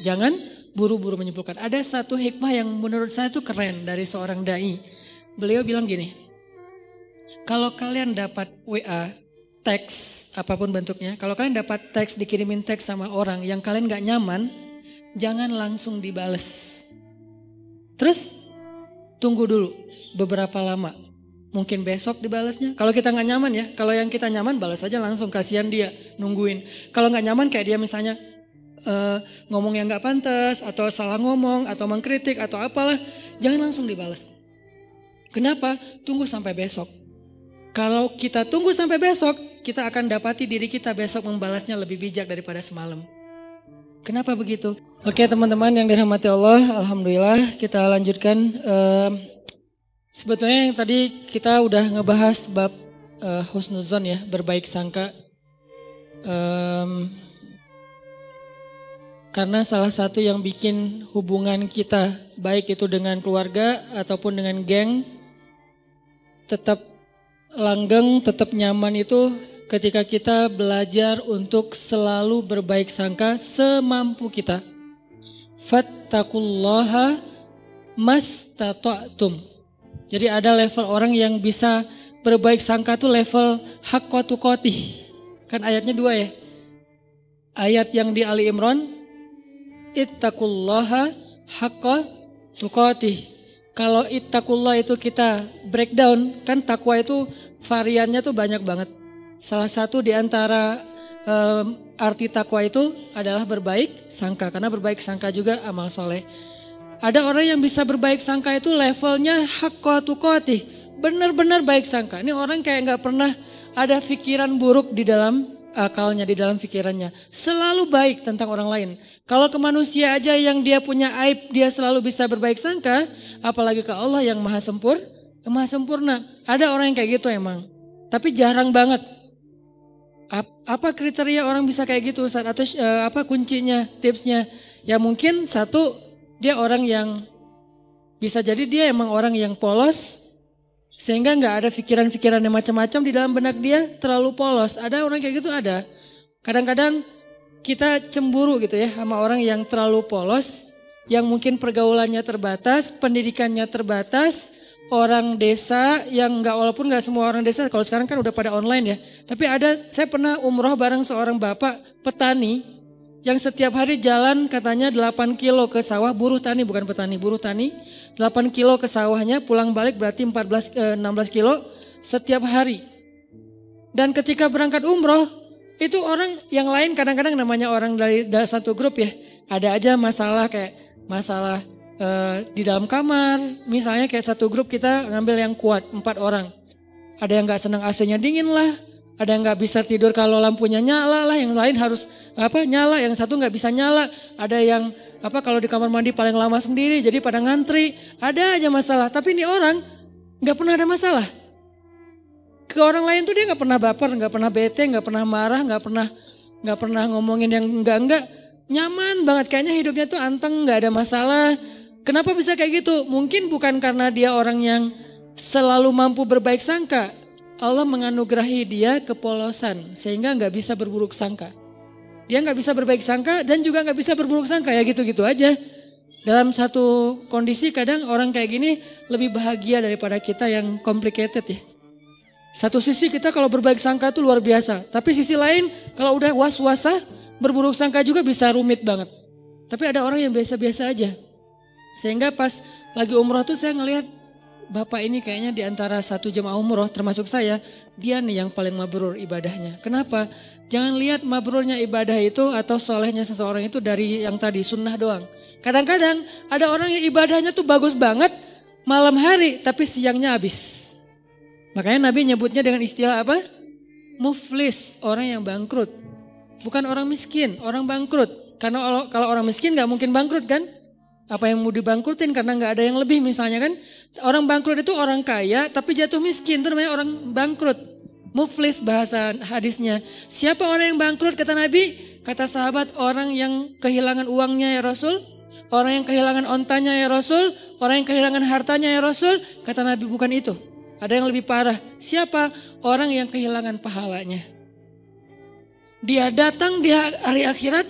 Jangan buru-buru menyimpulkan. Ada satu hikmah yang menurut saya itu keren dari seorang dai. Beliau bilang gini, kalau kalian dapat WA, teks apapun bentuknya, kalau kalian dapat teks, dikirimin teks sama orang yang kalian gak nyaman, jangan langsung dibales. Terus tunggu dulu beberapa lama. Mungkin besok dibalasnya. Kalau kita gak nyaman ya, kalau yang kita nyaman balas aja langsung, kasihan dia nungguin. Kalau gak nyaman kayak dia misalnya ngomong yang gak pantas, atau salah ngomong, atau mengkritik, atau apalah, jangan langsung dibalas. Kenapa? Tunggu sampai besok. Kalau kita tunggu sampai besok, kita akan dapati diri kita besok membalasnya lebih bijak daripada semalam. Kenapa begitu? Oke teman-teman yang dirahmati Allah, alhamdulillah kita lanjutkan. Sebetulnya yang tadi kita udah ngebahas bab husnuzon ya, berbaik sangka. Karena salah satu yang bikin hubungan kita, baik itu dengan keluarga ataupun dengan geng, tetap langgeng, tetap nyaman itu ketika kita belajar untuk selalu berbaik sangka semampu kita. Fattaqullaha mastata'tum. Jadi ada level orang yang bisa berbaik sangka tuh level haqqa tuqatih. Kan ayatnya 2 ya. Ayat yang di Ali Imran, ittaqullaha haqqa tuqatih. Kalau ittaqullah itu kita breakdown, kan takwa itu variannya tuh banyak banget. Salah satu di antara arti takwa itu adalah berbaik sangka. Karena berbaik sangka juga amal soleh. Ada orang yang bisa berbaik sangka itu levelnya haqqa tuqatih. Benar-benar baik sangka. Ini orang kayak gak pernah ada pikiran buruk di dalam akalnya, di dalam pikirannya. Selalu baik tentang orang lain. Kalau ke manusia aja yang dia punya aib, dia selalu bisa berbaik sangka. Apalagi ke Allah yang maha sempurna. Ada orang yang kayak gitu emang. Tapi jarang banget. Apa kriteria orang bisa kayak gitu Ustaz? Atau apa kuncinya, tipsnya? Ya mungkin satu, dia orang yang bisa jadi dia emang orang yang polos. Sehingga gak ada pikiran-pikiran yang macam-macam di dalam benak dia, terlalu polos. Ada orang kayak gitu, ada. Kadang-kadang kita cemburu gitu ya sama orang yang terlalu polos, yang mungkin pergaulannya terbatas, pendidikannya terbatas, orang desa yang walaupun gak semua orang desa, kalau sekarang kan udah pada online ya. Tapi saya pernah umroh bareng seorang bapak petani, yang setiap hari jalan katanya 8 kilo ke sawah, buruh tani bukan petani, buruh tani. 8 kilo ke sawahnya, pulang balik berarti 16 kilo setiap hari. Dan ketika berangkat umroh, itu orang yang lain kadang-kadang namanya orang dari satu grup ya. Ada aja masalah kayak masalah di dalam kamar. Misalnya kayak satu grup kita ngambil yang kuat, 4 orang. Ada yang gak senang AC-nya dingin lah. Ada yang gak bisa tidur kalau lampunya nyala lah, yang lain harus nyala, yang satu gak bisa nyala. Ada yang kalau di kamar mandi paling lama sendiri, jadi pada ngantri. Ada aja masalah, tapi ini orang gak pernah ada masalah. Ke orang lain tuh dia gak pernah baper, gak pernah bete, gak pernah marah, gak pernah ngomongin yang enggak. Nyaman banget, kayaknya hidupnya tuh anteng, gak ada masalah. Kenapa bisa kayak gitu? Mungkin bukan karena dia orang yang selalu mampu berbaik sangka. Allah menganugerahi dia kepolosan sehingga gak bisa berburuk sangka. Dia gak bisa berbaik sangka dan juga gak bisa berburuk sangka, ya gitu-gitu aja. Dalam satu kondisi kadang orang kayak gini lebih bahagia daripada kita yang complicated ya. Satu sisi kita kalau berbaik sangka itu luar biasa. Tapi sisi lain kalau udah was-wasa berburuk sangka juga bisa rumit banget. Tapi ada orang yang biasa-biasa aja. Sehingga pas lagi umroh tuh saya ngelihat bapak ini kayaknya di antara satu jemaah umroh termasuk saya, dia nih yang paling mabrur ibadahnya. Kenapa? Jangan lihat mabrurnya ibadah itu atau solehnya seseorang itu dari yang tadi sunnah doang. Kadang-kadang ada orang yang ibadahnya tuh bagus banget malam hari tapi siangnya habis. Makanya Nabi nyebutnya dengan istilah apa? Muflis, orang yang bangkrut. Bukan orang miskin, orang bangkrut. Karena kalau orang miskin gak mungkin bangkrut kan? Apa yang mau dibangkrutin karena gak ada yang lebih misalnya kan. Orang bangkrut itu orang kaya tapi jatuh miskin, itu namanya orang bangkrut. Muflis bahasa hadisnya. Siapa orang yang bangkrut kata Nabi? Kata sahabat, orang yang kehilangan uangnya ya Rasul. Orang yang kehilangan ontanya ya Rasul. Orang yang kehilangan hartanya ya Rasul. Kata Nabi bukan itu. Ada yang lebih parah. Siapa? Orang yang kehilangan pahalanya. Dia datang di hari akhirat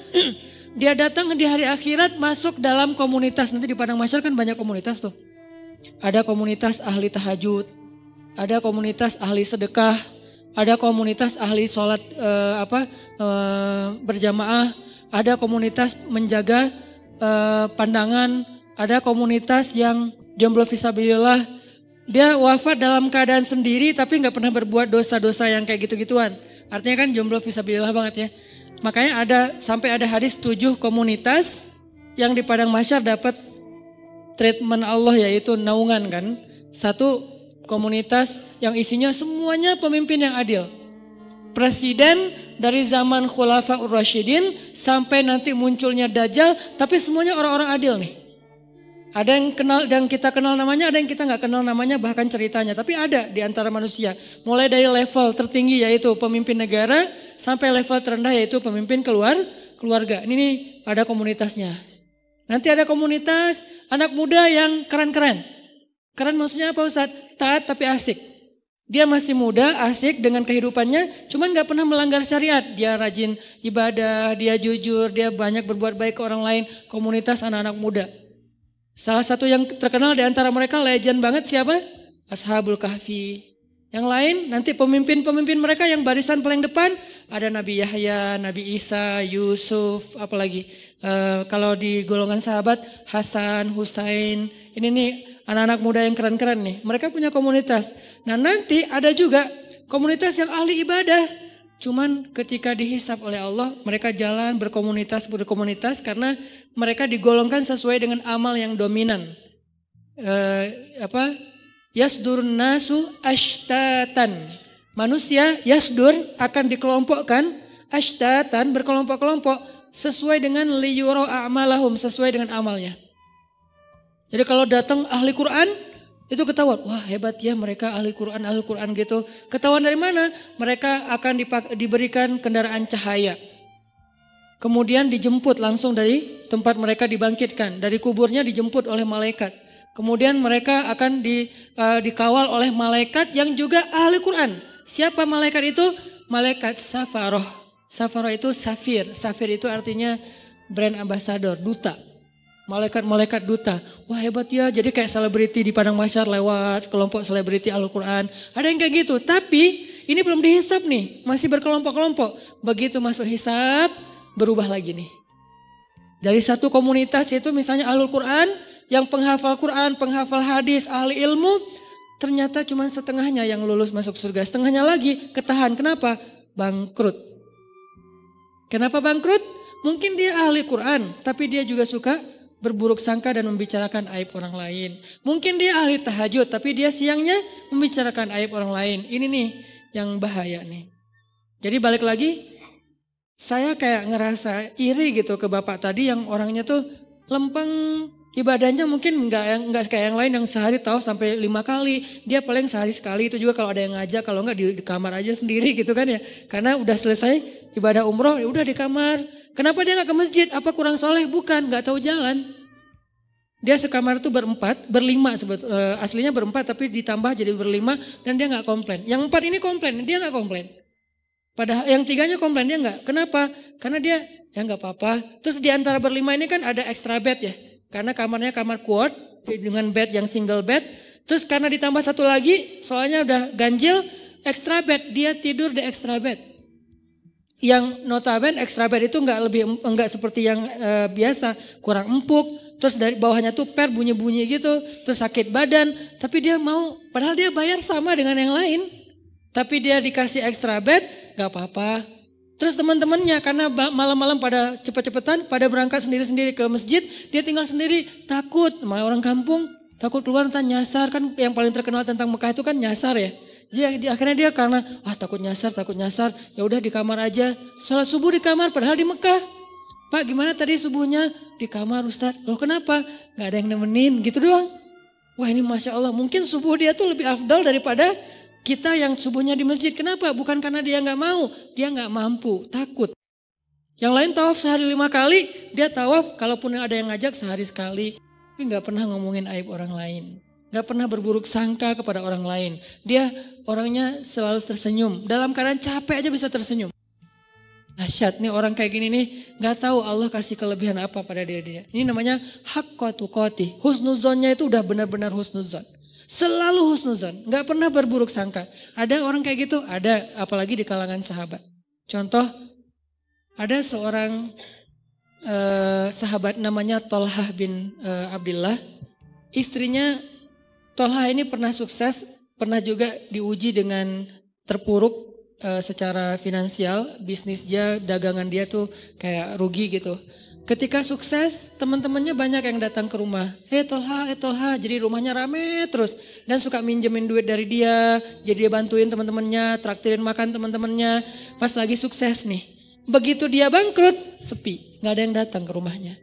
Dia datang di hari akhirat masuk dalam komunitas. Nanti di padang mahsyar kan banyak komunitas tuh. Ada komunitas ahli tahajud, ada komunitas ahli sedekah, ada komunitas ahli sholat berjamaah, ada komunitas menjaga pandangan, ada komunitas yang jomblo fisabilillah. Dia wafat dalam keadaan sendiri tapi nggak pernah berbuat dosa-dosa yang kayak gitu-gituan. Artinya kan jomblo fisabilillah banget ya. Makanya sampai ada hadis 7 komunitas yang di padang mahsyar dapat treatment Allah, yaitu naungan kan. Satu komunitas yang isinya semuanya pemimpin yang adil. Presiden dari zaman Khulafaur Rasyidin sampai nanti munculnya Dajjal, tapi semuanya orang-orang adil nih. Ada yang kenal dan kita kenal namanya, ada yang kita nggak kenal namanya bahkan ceritanya. Tapi ada di antara manusia. Mulai dari level tertinggi yaitu pemimpin negara sampai level terendah yaitu pemimpin keluarga. Ini nih ada komunitasnya. Nanti ada komunitas anak muda yang keren-keren. Keren maksudnya apa Ustadz? Taat tapi asik. Dia masih muda, asik dengan kehidupannya, cuman nggak pernah melanggar syariat. Dia rajin ibadah, dia jujur, dia banyak berbuat baik ke orang lain. Komunitas anak-anak muda. Salah satu yang terkenal di antara mereka legend banget siapa? Ashabul Kahfi. Yang lain nanti pemimpin-pemimpin mereka yang barisan paling depan ada Nabi Yahya, Nabi Isa, Yusuf, apalagi kalau di golongan sahabat Hasan, Husain. Ini nih anak-anak muda yang keren-keren nih. Mereka punya komunitas. Nah nanti ada juga komunitas yang ahli ibadah. Cuman ketika dihisap oleh Allah, mereka jalan berkomunitas karena mereka digolongkan sesuai dengan amal yang dominan. Yasdurun nasu ashtatan. Manusia yasdur akan dikelompokkan ashtatan berkelompok-kelompok sesuai dengan liyuro a'malahum, sesuai dengan amalnya. Jadi kalau datang ahli Quran, itu ketahuan, wah hebat ya mereka ahli Quran gitu. Ketahuan dari mana? Mereka akan diberikan kendaraan cahaya. Kemudian dijemput langsung dari tempat mereka dibangkitkan. Dari kuburnya dijemput oleh malaikat. Kemudian mereka akan dikawal oleh malaikat yang juga ahli Quran. Siapa malaikat itu? Malaikat Safaroh. Safaroh itu safir. Safir itu artinya brand ambassador, duta. Malaikat-malaikat duta. Wah hebat ya, jadi kayak selebriti di padang mahsyar lewat kelompok selebriti Al-Quran. Ada yang kayak gitu, tapi ini belum dihisap nih, masih berkelompok-kelompok. Begitu masuk hisap, berubah lagi nih. Dari satu komunitas itu misalnya Ahlul Quran, yang penghafal Quran, penghafal hadis, ahli ilmu, ternyata cuma setengahnya yang lulus masuk surga. Setengahnya lagi ketahan, kenapa? Bangkrut. Kenapa bangkrut? Mungkin dia ahli Quran, tapi dia juga suka berburuk sangka dan membicarakan aib orang lain. Mungkin dia ahli tahajud tapi dia siangnya membicarakan aib orang lain. Ini nih yang bahaya nih. Jadi balik lagi, saya kayak ngerasa iri gitu ke bapak tadi yang orangnya tuh lempeng, ibadahnya mungkin enggak kayak yang lain yang sehari tahu sampai 5 kali. Dia paling sehari sekali, itu juga kalau ada yang ngajak, kalau enggak di kamar aja sendiri gitu kan ya. Karena udah selesai ibadah umroh ya udah di kamar. Kenapa dia enggak ke masjid? Apa kurang soleh? Bukan, enggak tahu jalan. Dia sekamar itu berlima aslinya berempat tapi ditambah jadi berlima dan dia enggak komplain. Yang 4 ini komplain, dia enggak komplain. Padahal yang 3-nya komplain, dia enggak. Kenapa? Karena dia ya enggak apa-apa. Terus di antara berlima ini kan ada extra bed ya. Karena kamarnya kamar quad dengan bed yang single bed. Terus karena ditambah satu lagi soalnya udah ganjil, extra bed, dia tidur di extra bed. Yang notabene extra bed itu enggak seperti yang biasa, kurang empuk. Terus dari bawahnya tuh bunyi-bunyi gitu, terus sakit badan. Tapi dia mau, padahal dia bayar sama dengan yang lain. Tapi dia dikasih extra bed, gak apa-apa. Terus teman-temannya karena malam-malam pada cepet-cepetan, pada berangkat sendiri-sendiri ke masjid, dia tinggal sendiri, takut. Sama orang kampung, takut keluar entah nyasar. Kan yang paling terkenal tentang Mekah itu kan nyasar ya. Jadi akhirnya dia karena takut nyasar, ya udah di kamar aja. Sholat subuh di kamar, padahal di Mekah. Pak gimana tadi subuhnya? Di kamar Ustaz. Loh kenapa? Gak ada yang nemenin gitu doang. Wah ini Masya Allah, mungkin subuh dia tuh lebih afdal daripada kita yang subuhnya di masjid. Kenapa? Bukan karena dia gak mau, dia gak mampu, takut. Yang lain tawaf sehari 5 kali, dia tawaf kalaupun ada yang ngajak sehari sekali. Tapi gak pernah ngomongin aib orang lain. Gak pernah berburuk sangka kepada orang lain. Dia orangnya selalu tersenyum, dalam keadaan capek aja bisa tersenyum. Dahsyat nih orang kayak gini nih, nggak tahu Allah kasih kelebihan apa pada dia. Ini namanya haqqa tuqatih. Husnuzonnya itu udah benar-benar husnuzon. Selalu husnuzon, nggak pernah berburuk sangka. Ada orang kayak gitu, ada, apalagi di kalangan sahabat. Contoh, ada seorang sahabat namanya Tolhah bin Abdillah. Istrinya Tolhah ini pernah sukses, pernah juga diuji dengan terpuruk secara finansial, bisnis dia, dagangan dia tuh kayak rugi gitu. Ketika sukses, teman-temannya banyak yang datang ke rumah. Tolha, jadi rumahnya rame terus. Dan suka minjemin duit dari dia, jadi dia bantuin teman-temannya, traktirin makan teman-temannya. Pas lagi sukses nih, begitu dia bangkrut, sepi, nggak ada yang datang ke rumahnya.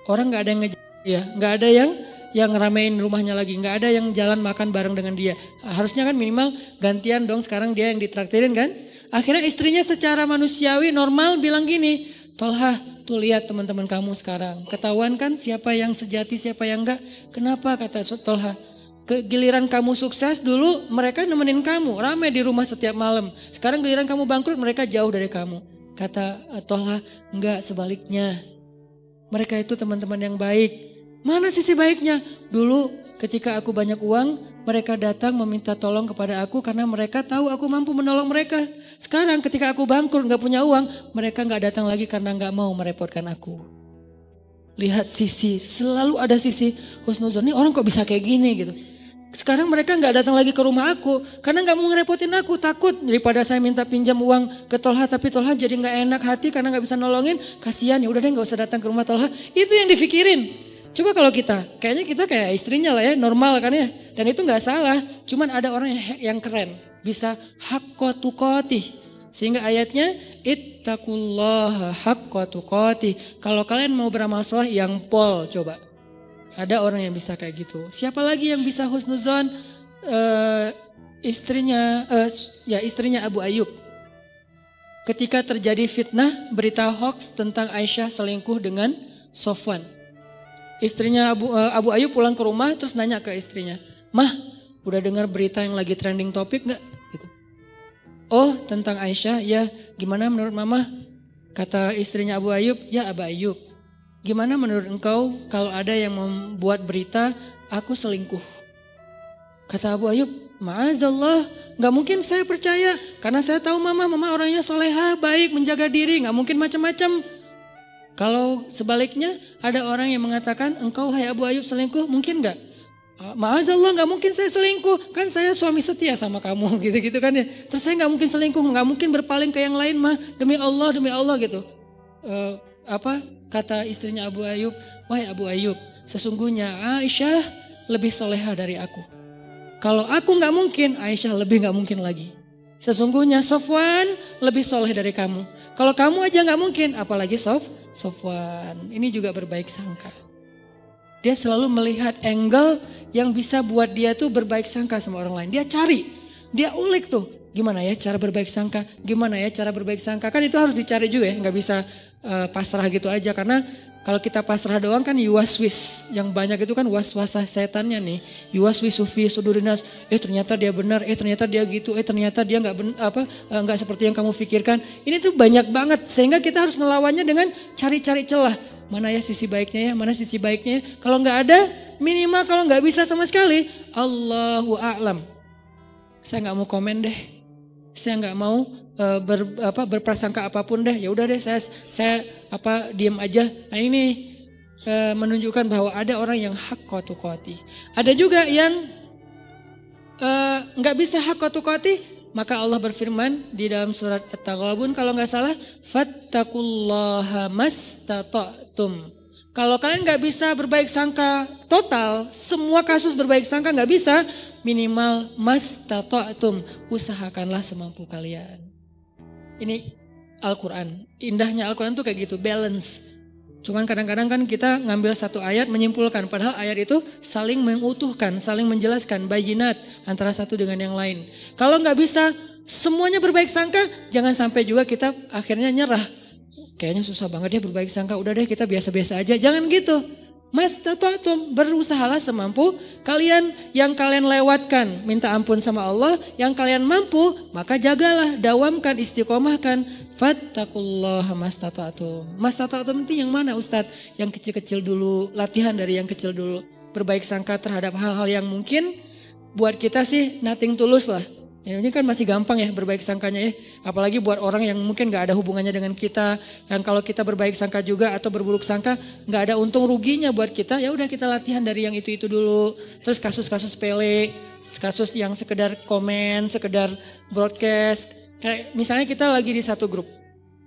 Orang nggak ada yang ngejar dia, nggak ada yang ngeramein rumahnya lagi, nggak ada yang jalan makan bareng dengan dia. Harusnya kan minimal gantian dong, sekarang dia yang ditraktirin kan. Akhirnya istrinya secara manusiawi normal bilang gini, Tolha tuh lihat teman-teman kamu sekarang. Ketahuan kan siapa yang sejati siapa yang enggak. Kenapa kata Tolha? Giliran kamu sukses dulu mereka nemenin kamu, ramai di rumah setiap malam. Sekarang giliran kamu bangkrut mereka jauh dari kamu. Kata Tolha, enggak, sebaliknya. Mereka itu teman-teman yang baik. Mana sisi baiknya? Dulu ketika aku banyak uang, mereka datang meminta tolong kepada aku karena mereka tahu aku mampu menolong mereka. Sekarang ketika aku bangkrut gak punya uang, mereka gak datang lagi karena gak mau merepotkan aku. Lihat sisi, selalu ada sisi husnuzon. Ini orang kok bisa kayak gini gitu. Sekarang mereka gak datang lagi ke rumah aku karena gak mau ngerepotin aku. Takut daripada saya minta pinjam uang ke Tolha tapi Tolha jadi gak enak hati karena gak bisa nolongin. Kasihan, ya udah deh gak usah datang ke rumah Tolha. Itu yang dipikirin. Coba kalau kayaknya kita kayak istrinya lah ya, normal kan ya. Dan itu gak salah, cuman ada orang yang keren. Bisa haqqa tuqatih. Sehingga ayatnya, ittaqullaha haqqa tuqatih. Kalau kalian mau beramal soleh yang pol coba. Ada orang yang bisa kayak gitu. Siapa lagi yang bisa husnuzon? Istrinya Abu Ayyub. Ketika terjadi fitnah, berita hoax tentang Aisyah selingkuh dengan Sofwan. Istrinya Abu Ayyub pulang ke rumah terus nanya ke istrinya, "Mah, udah dengar berita yang lagi trending topik gak?" Gitu. "Oh, tentang Aisyah, ya gimana menurut mama?" Kata istrinya Abu Ayyub, "Ya Abu Ayyub, gimana menurut engkau kalau ada yang membuat berita aku selingkuh?" Kata Abu Ayyub, "Ma'azallah, gak mungkin saya percaya karena saya tahu mama orangnya solehah, baik, menjaga diri, gak mungkin macam-macam. Kalau sebaliknya ada orang yang mengatakan engkau hai Abu Ayyub selingkuh, mungkin gak?" "Ma'azallah, gak mungkin saya selingkuh, kan saya suami setia sama kamu," gitu-gitu kan ya. "Terus saya gak mungkin selingkuh, gak mungkin berpaling ke yang lain mah, demi Allah gitu." Kata istrinya Abu Ayyub, "Wahai Abu Ayyub, sesungguhnya Aisyah lebih soleha dari aku. Kalau aku gak mungkin, Aisyah lebih gak mungkin lagi. Sesungguhnya Sofwan lebih soleh dari kamu. Kalau kamu aja gak mungkin, apalagi Sofwan." Ini juga berbaik sangka. Dia selalu melihat angle yang bisa buat dia tuh berbaik sangka sama orang lain. Dia cari, dia ulik tuh. Gimana ya cara berbaik sangka? Gimana ya cara berbaik sangka? Kan itu harus dicari juga ya, gak bisa pasrah gitu aja. Karena kalau kita pasrah doang kan yuwaswis. Yang banyak itu kan was-wasah setannya nih. Yuwaswisu fi sudurinas. Ternyata dia benar, ternyata dia gitu, ternyata dia nggak seperti yang kamu pikirkan. Ini tuh banyak banget sehingga kita harus melawannya dengan cari-cari celah. Mana ya sisi baiknya ya, mana sisi baiknya ya. Kalau nggak ada, minimal kalau nggak bisa sama sekali, Allahu a'lam. Saya nggak mau komen deh. Saya nggak mau berprasangka apapun deh. Ya udah deh saya diam aja. Nah ini menunjukkan bahwa ada orang yang haqqa tuqatih. Ada juga yang nggak bisa haqqa tuqatih, maka Allah berfirman di dalam surat At-Taghabun kalau nggak salah, fattaqullaha mastata'tum. Kalau kalian nggak bisa berbaik sangka total, semua kasus berbaik sangka nggak bisa, minimal mastata'tum, usahakanlah semampu kalian. Ini Al-Quran, indahnya Al-Quran tuh kayak gitu, balance. Cuman kadang-kadang kan kita ngambil satu ayat menyimpulkan, padahal ayat itu saling mengutuhkan, saling menjelaskan, bayinat antara satu dengan yang lain. Kalau nggak bisa semuanya berbaik sangka, jangan sampai juga kita akhirnya nyerah. Kayaknya susah banget ya berbaik sangka, udah deh kita biasa-biasa aja, jangan gitu. Mastata'tum, berusahalah semampu kalian. Yang kalian lewatkan, minta ampun sama Allah. Yang kalian mampu, maka jagalah, dawamkan, istiqomahkan. Fattaqullaha mastata'tum. Mastata'tum itu yang mana Ustadz? Yang kecil-kecil dulu, latihan dari yang kecil dulu. Berbaik sangka terhadap hal-hal yang mungkin buat kita sih nothing tulus lah. Ini kan masih gampang ya berbaik sangkanya ya. Apalagi buat orang yang mungkin gak ada hubungannya dengan kita. Yang kalau kita berbaik sangka juga atau berburuk sangka gak ada untung ruginya buat kita. Ya udah kita latihan dari yang itu dulu. Terus kasus-kasus sepele, kasus yang sekedar komen, sekedar broadcast. Kayak misalnya kita lagi di satu grup,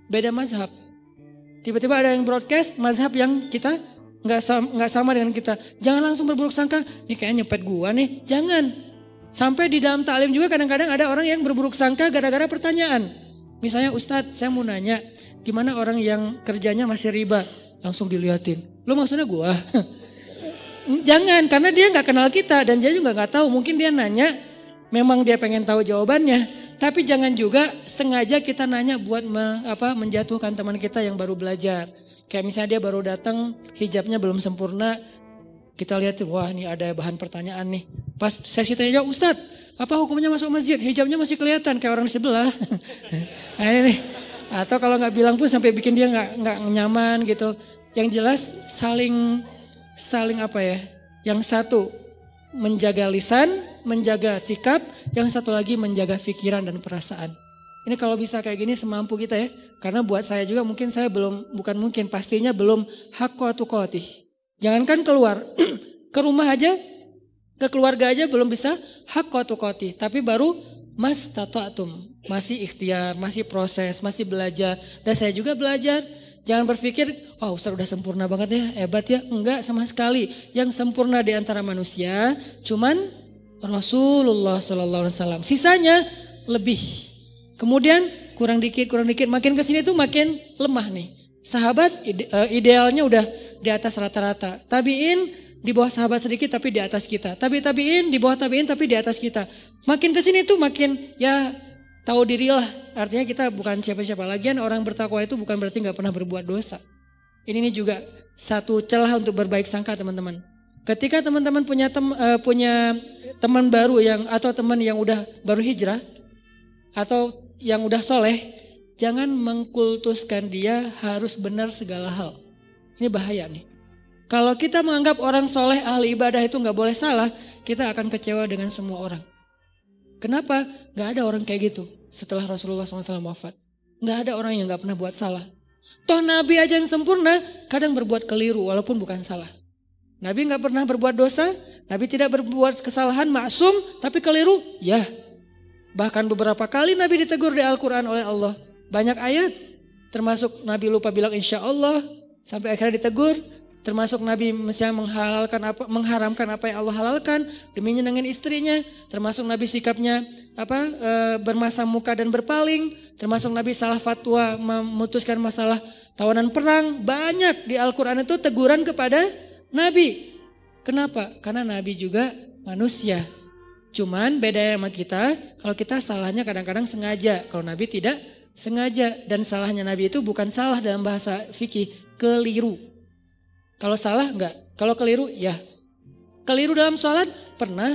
beda mazhab. Tiba-tiba ada yang broadcast mazhab yang kita gak sama dengan kita. Jangan langsung berburuk sangka, ini kayaknya nyepet gua nih. Jangan. Sampai di dalam taklim juga kadang-kadang ada orang yang berburuk sangka gara-gara pertanyaan. Misalnya Ustadz saya mau nanya gimana orang yang kerjanya masih riba. Langsung diliatin. Lo maksudnya gua? Jangan, karena dia gak kenal kita dan dia juga gak tahu. Mungkin dia nanya memang dia pengen tahu jawabannya. Tapi jangan juga sengaja kita nanya buat menjatuhkan teman kita yang baru belajar. Kayak misalnya dia baru datang hijabnya belum sempurna. Kita lihat wah ini ada bahan pertanyaan nih. Pas sesi tanya jawab, Ustadz apa hukumnya masuk masjid? Hijabnya masih kelihatan kayak orang di sebelah. Nah ini nih. Atau kalau gak bilang pun sampai bikin dia gak nyaman gitu. Yang jelas saling apa ya. Yang satu menjaga lisan, menjaga sikap. Yang satu lagi menjaga pikiran dan perasaan. Ini kalau bisa kayak gini semampu kita ya. Karena buat saya juga mungkin saya pastinya belum haqqa tuqatih. Jangankan keluar, ke rumah aja, ke keluarga aja belum bisa haqqa tuqatih. Tapi baru mastata'tum, masih ikhtiar, masih proses, masih belajar. Dan saya juga belajar, jangan berpikir, oh Ustaz udah sempurna banget ya, hebat ya. Enggak sama sekali, yang sempurna di antara manusia cuman Rasulullah SAW. Sisanya lebih, kemudian kurang dikit, makin kesini tuh makin lemah nih. Sahabat idealnya udah di atas rata-rata. Tabiin di bawah sahabat sedikit tapi di atas kita. Tabiin di bawah tabiin tapi di atas kita. Makin kesini tuh makin ya tahu dirilah. Artinya kita bukan siapa-siapa. Lagian orang bertakwa itu bukan berarti gak pernah berbuat dosa. Ini juga satu celah untuk berbaik sangka teman-teman. Ketika teman-teman punya teman baru atau teman yang udah baru hijrah atau yang udah soleh, jangan mengkultuskan dia harus benar segala hal. Ini bahaya nih. Kalau kita menganggap orang soleh ahli ibadah itu gak boleh salah, kita akan kecewa dengan semua orang. Kenapa? Gak ada orang kayak gitu setelah Rasulullah SAW wafat. Gak ada orang yang gak pernah buat salah. Toh Nabi aja yang sempurna kadang berbuat keliru walaupun bukan salah. Nabi gak pernah berbuat dosa, Nabi tidak berbuat kesalahan, maksum tapi keliru. Ya, bahkan beberapa kali Nabi ditegur di Al-Quran oleh Allah. Banyak ayat, termasuk Nabi lupa bilang insya Allah, sampai akhirnya ditegur. Termasuk Nabi misalnya mengharamkan apa yang Allah halalkan demi nyenengin istrinya. Termasuk Nabi sikapnya bermasa muka dan berpaling. Termasuk Nabi salah fatwa memutuskan masalah tawanan perang. Banyak di Al-Quran itu teguran kepada Nabi. Kenapa? Karena Nabi juga manusia. Cuman beda sama kita, kalau kita salahnya kadang-kadang sengaja. Kalau Nabi tidak sengaja. Dan salahnya Nabi itu bukan salah dalam bahasa fikih, keliru. Kalau salah enggak, kalau keliru ya. Keliru dalam sholat pernah,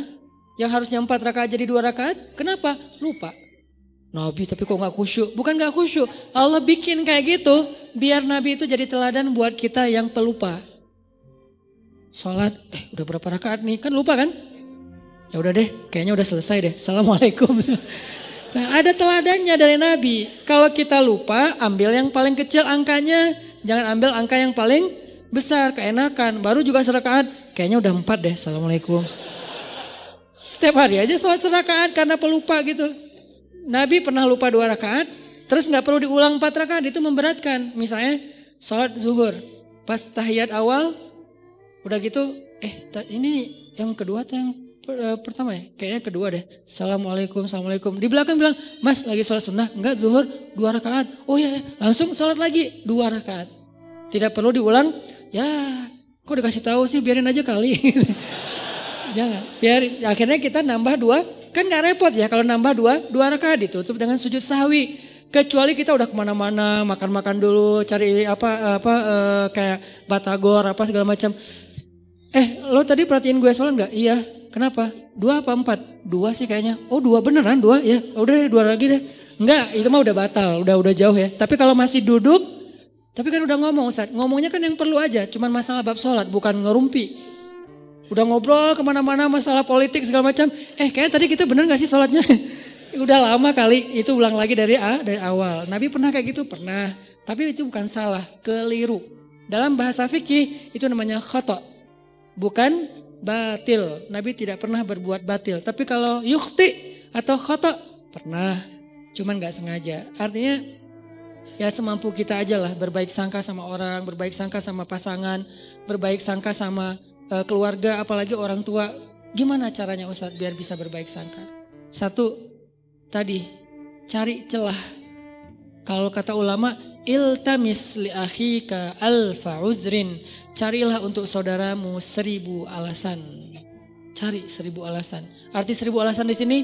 yang harusnya 4 rakaat jadi 2 rakaat, kenapa? Lupa. Nabi tapi kok gak khusyuk? Bukan gak khusyuk, Allah bikin kayak gitu biar Nabi itu jadi teladan buat kita yang pelupa. Sholat, udah berapa rakaat nih? Kan lupa kan? Ya udah deh, kayaknya udah selesai deh. Assalamualaikum. Nah ada teladannya dari Nabi. Kalau kita lupa, ambil yang paling kecil angkanya. Jangan ambil angka yang paling besar, keenakan. Baru juga serakaat, kayaknya udah 4 deh. Assalamualaikum. Setiap hari aja sholat serakaat karena pelupa gitu. Nabi pernah lupa 2 rakaat, terus gak perlu diulang 4 rakaat, itu memberatkan. Misalnya sholat zuhur, pas tahiyat awal, udah gitu, ini yang kedua atau yang pertama ya? Kayaknya kedua deh. Assalamualaikum. Di belakang bilang, Mas lagi sholat sunnah? Enggak, zuhur 2 rakaat. Oh ya, langsung sholat lagi 2 rakaat. Tidak perlu diulang. Ya, kok dikasih tahu sih, biarin aja kali. Jangan, biarin. Akhirnya kita nambah 2, kan gak repot ya kalau nambah 2 rakaat ditutup dengan sujud sahwi. Kecuali kita udah kemana-mana, makan-makan dulu, cari kayak batagor apa segala macam. Lo tadi perhatiin gue sholat gak? Iya, kenapa? 2 apa 4? 2 sih kayaknya. Oh 2 beneran 2 ya, udah deh 2 lagi deh. Enggak, itu mah udah batal, udah jauh ya. Tapi kalau masih duduk, tapi kan udah ngomong Ustaz. Ngomongnya kan yang perlu aja, cuman masalah bab sholat, bukan ngerumpi. Udah ngobrol kemana-mana masalah politik segala macam. Kayaknya tadi kita bener gak sih sholatnya? Udah lama kali, itu ulang lagi dari awal. Nabi pernah kayak gitu? Pernah. Tapi itu bukan salah, keliru. Dalam bahasa fikih itu namanya khata'. Bukan batil. Nabi tidak pernah berbuat batil. Tapi kalau yukhti atau khata' pernah. Cuman gak sengaja. Artinya ya semampu kita aja lah. Berbaik sangka sama orang, berbaik sangka sama pasangan, berbaik sangka sama keluarga, apalagi orang tua. Gimana caranya Ustadz biar bisa berbaik sangka? Satu, tadi cari celah. Kalau kata ulama, iltamis li akhika alfa uzrin. Carilah untuk saudaramu 1000 alasan. Cari 1000 alasan. Arti 1000 alasan di sini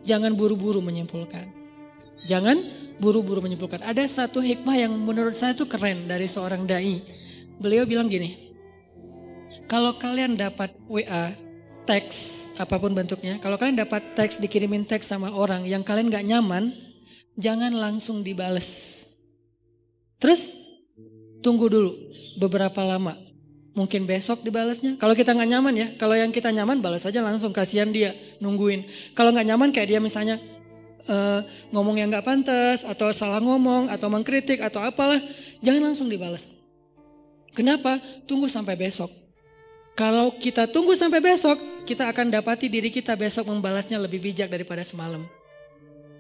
jangan buru-buru menyimpulkan. Jangan buru-buru menyimpulkan. Ada satu hikmah yang menurut saya itu keren dari seorang dai. Beliau bilang gini, kalau kalian dapat WA, teks apapun bentuknya, kalau kalian dapat teks, dikirimin teks sama orang yang kalian gak nyaman, jangan langsung dibales. Terus tunggu dulu beberapa lama. Mungkin besok dibalasnya. Kalau kita gak nyaman ya, kalau yang kita nyaman balas aja langsung, kasihan dia nungguin. Kalau gak nyaman kayak dia misalnya ngomong yang gak pantas, atau salah ngomong, atau mengkritik, atau apalah, jangan langsung dibalas. Kenapa? Tunggu sampai besok. Kalau kita tunggu sampai besok, kita akan dapati diri kita besok membalasnya lebih bijak daripada semalam.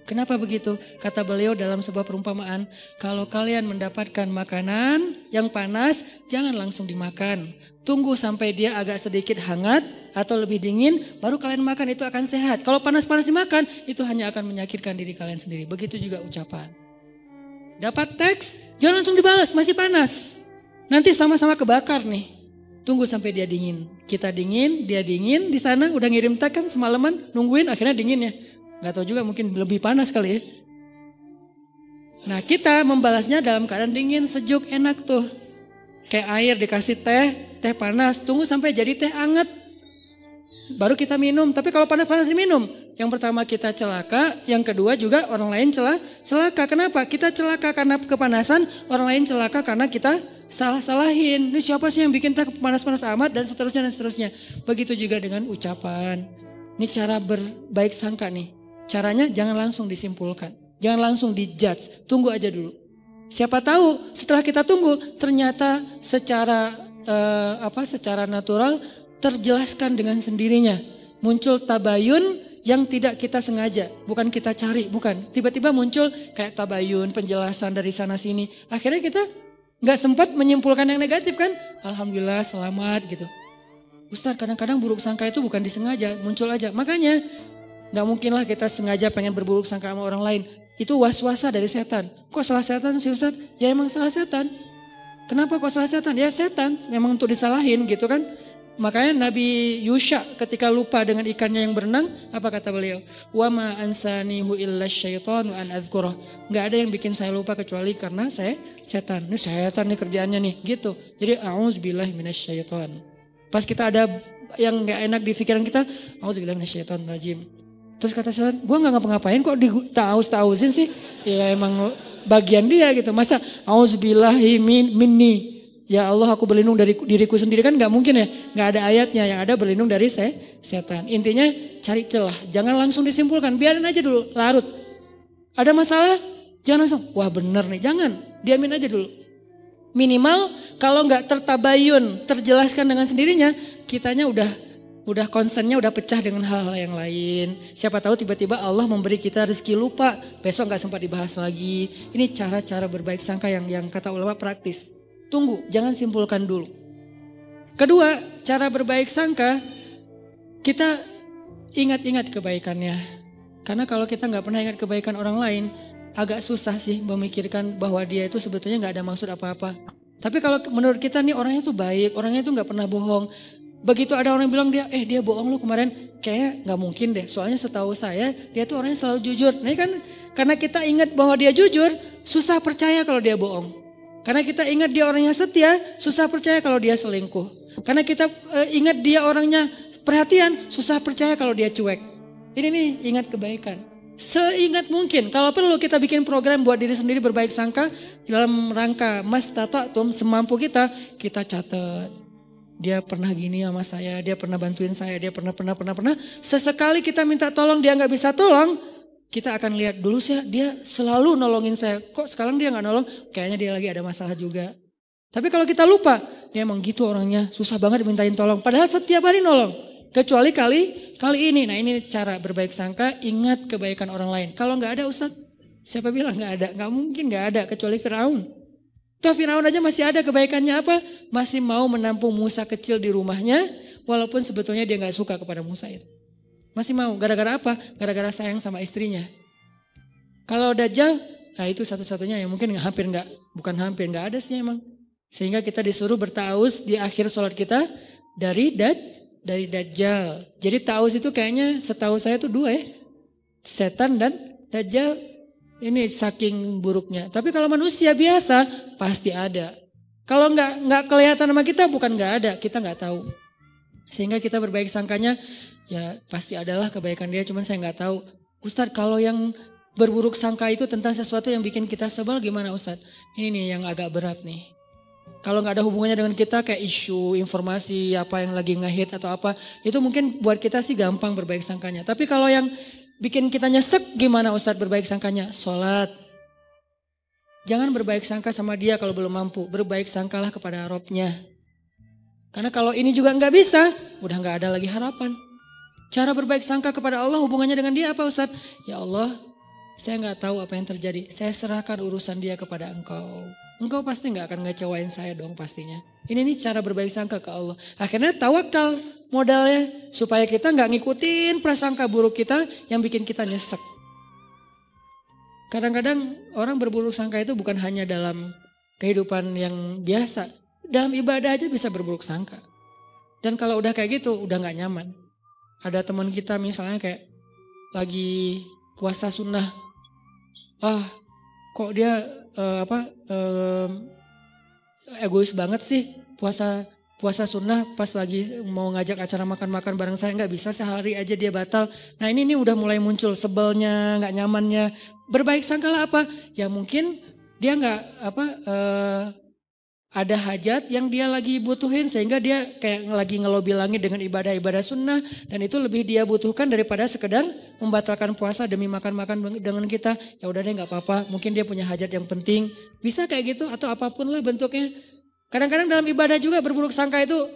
Kenapa begitu? Kata beliau dalam sebuah perumpamaan, kalau kalian mendapatkan makanan yang panas, jangan langsung dimakan. Tunggu sampai dia agak sedikit hangat atau lebih dingin, baru kalian makan, itu akan sehat. Kalau panas-panas dimakan, itu hanya akan menyakitkan diri kalian sendiri. Begitu juga ucapan. Dapat teks, jangan langsung dibalas, masih panas. Nanti sama-sama kebakar nih. Tunggu sampai dia dingin. Kita dingin, dia dingin, di sana udah ngirim tag kan semalaman, nungguin akhirnya dingin ya. Gak tahu juga, mungkin lebih panas kali ya. Nah kita membalasnya dalam keadaan dingin, sejuk, enak tuh. Kayak air dikasih teh panas, tunggu sampai jadi teh anget. Baru kita minum, tapi kalau panas-panas diminum. Yang pertama kita celaka, yang kedua juga orang lain celaka. Kenapa? Kita celaka karena kepanasan, orang lain celaka karena kita salah-salahin. Ini siapa sih yang bikin teh panas-panas amat, dan seterusnya dan seterusnya. Begitu juga dengan ucapan. Ini cara berbaik sangka nih. Caranya jangan langsung disimpulkan. Jangan langsung dijudge. Tunggu aja dulu. Siapa tahu setelah kita tunggu ternyata secara natural terjelaskan dengan sendirinya. Muncul tabayun yang tidak kita sengaja. Bukan kita cari, bukan. Tiba-tiba muncul kayak tabayun, penjelasan dari sana sini. Akhirnya kita gak sempat menyimpulkan yang negatif kan. Alhamdulillah selamat gitu. Ustaz, kadang-kadang buruk sangka itu bukan disengaja, muncul aja. Makanya gak mungkin lah kita sengaja pengen berburuk sangka sama orang lain. Itu was-wasa dari setan. Kok salah setan sih Ustaz? Ya emang salah setan. Kenapa kok salah setan? Ya setan memang untuk disalahin gitu kan. Makanya Nabi Yusha ketika lupa dengan ikannya yang berenang, apa kata beliau? Wa ma ansanihu illa syaitanu an adzkurah. Gak ada yang bikin saya lupa kecuali karena saya setan. Ini setan nih kerjaannya nih gitu. Jadi a'udzubillahi minasyaiton. Pas kita ada yang gak enak di pikiran kita, a'udzubillahi minasyaitonir rajim. Terus kata setan, gue gak ngapa-ngapain kok ditaus-tausin sih. Ya emang bagian dia gitu. Masa a'udzubillahi minni. Ya Allah aku berlindung dari diriku sendiri, kan gak mungkin ya. Gak ada ayatnya, yang ada berlindung dari setan. Intinya cari celah, jangan langsung disimpulkan. Biarin aja dulu, larut. Ada masalah, jangan langsung, wah bener nih. Jangan, diamin aja dulu. Minimal kalau gak tertabayun, terjelaskan dengan sendirinya, kitanya udah concernnya udah pecah dengan hal-hal yang lain. Siapa tahu tiba-tiba Allah memberi kita rezeki lupa, besok gak sempat dibahas lagi. Ini cara-cara berbaik sangka yang kata ulama praktis. Tunggu, jangan simpulkan dulu. Kedua, cara berbaik sangka, kita ingat-ingat kebaikannya. Karena kalau kita gak pernah ingat kebaikan orang lain, agak susah sih memikirkan bahwa dia itu sebetulnya gak ada maksud apa-apa. Tapi kalau menurut kita nih orangnya tuh baik, orangnya tuh gak pernah bohong. Begitu ada orang yang bilang dia bohong lu kemarin, kayaknya gak mungkin deh. Soalnya setahu saya dia tuh orangnya selalu jujur. Nah kan karena kita ingat bahwa dia jujur, susah percaya kalau dia bohong. Karena kita ingat dia orangnya setia, susah percaya kalau dia selingkuh. Karena kita ingat dia orangnya perhatian, susah percaya kalau dia cuek. Ini nih ingat kebaikan. Seingat mungkin, kalau perlu kita bikin program buat diri sendiri berbaik sangka dalam rangka mastata'tum, semampu kita catat. Dia pernah gini sama saya, dia pernah bantuin saya, dia pernah. Sesekali kita minta tolong dia nggak bisa tolong, kita akan lihat dulu sih dia selalu nolongin saya. Kok sekarang dia nggak nolong? Kayaknya dia lagi ada masalah juga. Tapi kalau kita lupa, dia emang gitu orangnya, susah banget dimintain tolong. Padahal setiap hari nolong. Kecuali kali ini. Nah ini cara berbaik sangka, ingat kebaikan orang lain. Kalau nggak ada Ustadz, siapa bilang nggak ada? Nggak mungkin nggak ada, kecuali Firaun. Toh Firaun aja masih ada kebaikannya apa? Masih mau menampung Musa kecil di rumahnya, walaupun sebetulnya dia nggak suka kepada Musa itu. Masih mau, gara-gara apa? Gara-gara sayang sama istrinya. Kalau Dajjal, nah itu satu-satunya yang mungkin bukan hampir, nggak ada sih emang. Sehingga kita disuruh bertauz di akhir sholat kita dari Dajjal. Jadi tauz itu kayaknya setahu saya itu 2 ya. Setan dan Dajjal, ini saking buruknya. Tapi kalau manusia biasa pasti ada. Kalau nggak kelihatan sama kita bukan nggak ada, kita nggak tahu. Sehingga kita berbaik sangkanya ya pasti adalah kebaikan dia, cuman saya nggak tahu. Ustadz kalau yang berburuk sangka itu tentang sesuatu yang bikin kita sebel gimana Ustadz? Ini nih yang agak berat nih. Kalau nggak ada hubungannya dengan kita kayak isu, informasi, apa yang lagi nge-hit atau apa. Itu mungkin buat kita sih gampang berbaik sangkanya. Tapi kalau yang bikin kita nyesek gimana Ustadz berbaik sangkanya? Sholat. Jangan berbaik sangka sama dia kalau belum mampu. Berbaik sangkalah kepada Robnya. Karena kalau ini juga nggak bisa, udah nggak ada lagi harapan. Cara berbaik sangka kepada Allah hubungannya dengan dia apa Ustadz? Ya Allah, saya nggak tahu apa yang terjadi. Saya serahkan urusan dia kepada Engkau. Engkau pasti nggak akan ngecewain saya dong pastinya. Ini nih cara berbaik sangka ke Allah. Akhirnya tawakal modalnya supaya kita nggak ngikutin prasangka buruk kita yang bikin kita nyesek. Kadang-kadang orang berburuk sangka itu bukan hanya dalam kehidupan yang biasa. Dalam ibadah aja bisa berburuk sangka. Dan kalau udah kayak gitu udah nggak nyaman. Ada teman kita misalnya kayak lagi puasa sunnah. Kok dia egois banget sih puasa sunnah pas lagi mau ngajak acara makan-makan bareng saya nggak bisa sehari aja dia batal. Nah ini udah mulai muncul sebelnya, nggak nyamannya. Berbaik sangkalah apa? Ya mungkin dia nggak ada hajat yang dia lagi butuhin sehingga dia kayak lagi ngelobi langit dengan ibadah-ibadah sunnah dan itu lebih dia butuhkan daripada sekedar membatalkan puasa demi makan-makan dengan kita. Ya udah deh nggak apa-apa, mungkin dia punya hajat yang penting. Bisa kayak gitu atau apapun lah bentuknya. Kadang-kadang dalam ibadah juga berburuk sangka itu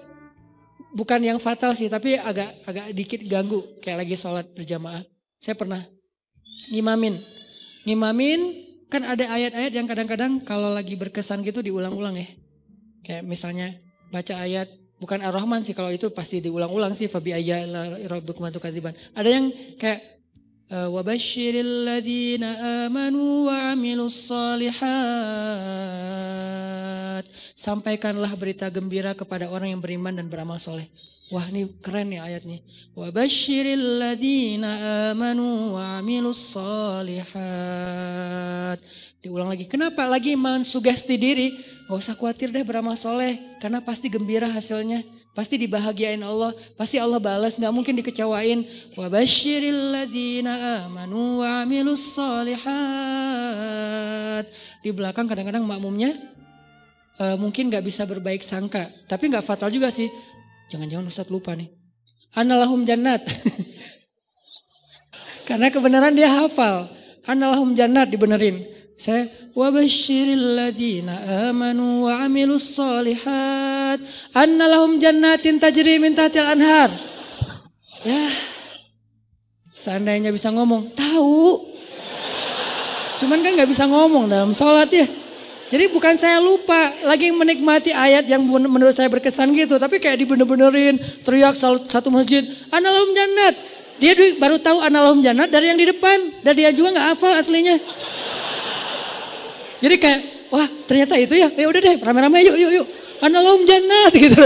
bukan yang fatal sih, tapi agak dikit ganggu kayak lagi sholat berjamaah. Saya pernah ngimamin kan ada ayat-ayat yang kadang-kadang kalau lagi berkesan gitu diulang-ulang ya. Kayak misalnya baca ayat, bukan Ar-Rahman sih kalau itu pasti diulang-ulang sih. Fabi ayya rabbikum tukadziban. Ada yang kayak wabasyiril ladzina amanu wa 'amilus shalihat. Sampaikanlah berita gembira kepada orang yang beriman dan beramal soleh. Wah ini keren nih ayatnya. Wabasyiril ladzina amanu wa 'amilus shalihat. Diulang lagi. Kenapa? Lagi mensugesti diri. Gak usah khawatir deh beramal soleh. Karena pasti gembira hasilnya. Pasti dibahagiain Allah. Pasti Allah balas. Gak mungkin dikecewain. Wa basyiril ladzina amanu wa amilus solihat. Di belakang kadang-kadang makmumnya mungkin gak bisa berbaik sangka. Tapi gak fatal juga sih. Jangan-jangan Ustadz lupa nih. Annalahum jannat. Karena kebenaran dia hafal. Annalahum jannat dibenerin. Saya wabasyiril ladzina amanu wa 'amilus shalihat annalahum jannatin tajri min tahtil anhar. Ya. Seandainya bisa ngomong, tahu. Cuman kan enggak bisa ngomong dalam sholat ya. Jadi bukan saya lupa, lagi menikmati ayat yang menurut saya berkesan gitu, tapi kayak dibener-benerin, teriak satu masjid, annalahum jannat. Dia baru tahu annalahum jannat dari yang di depan, dan dia juga enggak hafal aslinya. Jadi kayak, wah ternyata itu ya udah deh rame-rame yuk. Annalahum jannat gitu.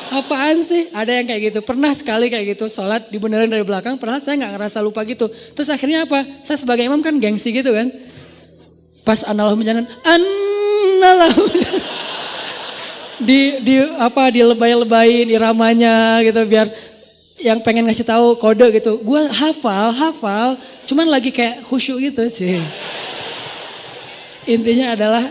Apaan sih? Ada yang kayak gitu. Pernah sekali kayak gitu sholat dibenerin dari belakang. Padahal saya gak ngerasa lupa gitu. Terus akhirnya apa? Saya sebagai imam kan gengsi gitu kan. Pas annalahum jannat. Annalahum jannat. dilebay-lebayin iramanya gitu biar yang pengen ngasih tahu kode gitu. Gue hafal, cuman lagi kayak khusyuk gitu sih. Intinya adalah